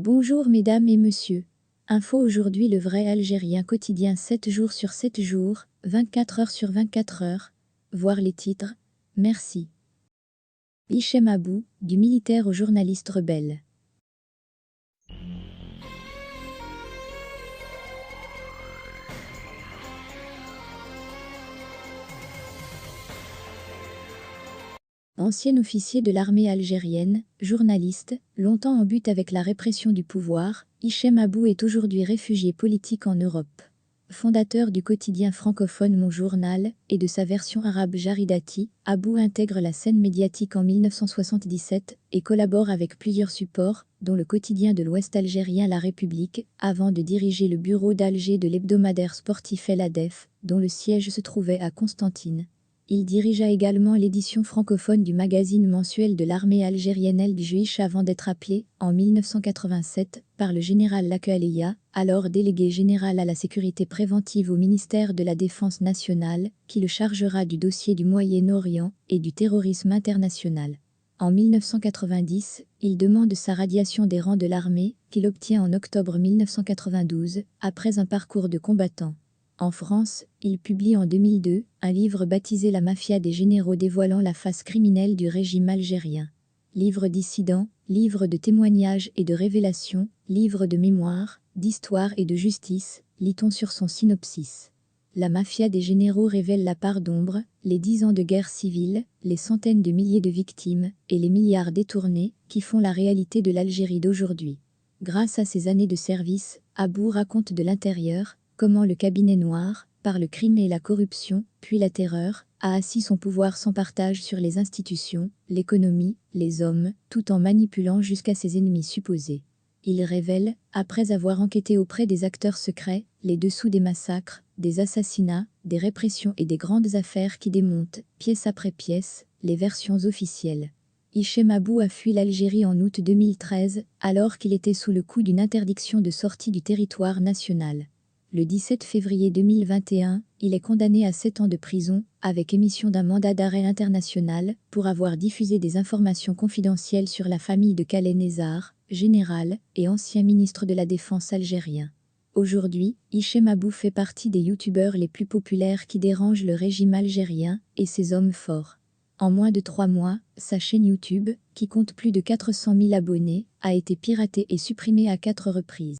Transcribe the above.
Bonjour mesdames et messieurs. Info aujourd'hui le vrai Algérien quotidien 7 jours sur 7 jours, 24 heures sur 24 heures. Voir les titres. Merci. Hichem Abou, du militaire au journaliste rebelle. Ancien officier de l'armée algérienne, journaliste, longtemps en but avec la répression du pouvoir, Hichem Abou est aujourd'hui réfugié politique en Europe. Fondateur du quotidien francophone Mon Journal et de sa version arabe Jaridati, Abou intègre la scène médiatique en 1977 et collabore avec plusieurs supports, dont le quotidien de l'Ouest algérien La République, avant de diriger le bureau d'Alger de l'hebdomadaire sportif El Hadef, dont le siège se trouvait à Constantine. Il dirigea également l'édition francophone du magazine mensuel de l'armée algérienne El Djouich avant d'être appelé, en 1987, par le général Lakaaleya, alors délégué général à la sécurité préventive au ministère de la Défense nationale, qui le chargera du dossier du Moyen-Orient et du terrorisme international. En 1990, il demande sa radiation des rangs de l'armée, qu'il obtient en octobre 1992, après un parcours de combattant. En France, il publie en 2002 un livre baptisé La mafia des généraux dévoilant la face criminelle du régime algérien. Livre dissident, livre de témoignages et de révélations, livre de mémoire, d'histoire et de justice, lit-on sur son synopsis. La mafia des généraux révèle la part d'ombre, les 10 ans de guerre civile, les centaines de milliers de victimes et les milliards détournés qui font la réalité de l'Algérie d'aujourd'hui. Grâce à ses années de service, Abou raconte de l'intérieur comment le cabinet noir, par le crime et la corruption, puis la terreur, a assis son pouvoir sans partage sur les institutions, l'économie, les hommes, tout en manipulant jusqu'à ses ennemis supposés. Il révèle, après avoir enquêté auprès des acteurs secrets, les dessous des massacres, des assassinats, des répressions et des grandes affaires qui démontent, pièce après pièce, les versions officielles. Hichem Abou a fui l'Algérie en août 2013, alors qu'il était sous le coup d'une interdiction de sortie du territoire national. Le 17 février 2021, il est condamné à 7 ans de prison, avec émission d'un mandat d'arrêt international, pour avoir diffusé des informations confidentielles sur la famille de Khaled Nezzar, général et ancien ministre de la Défense algérien. Aujourd'hui, Hichem Abou fait partie des youtubeurs les plus populaires qui dérangent le régime algérien et ses hommes forts. En moins de 3 mois, sa chaîne YouTube, qui compte plus de 400 000 abonnés, a été piratée et supprimée à 4 reprises.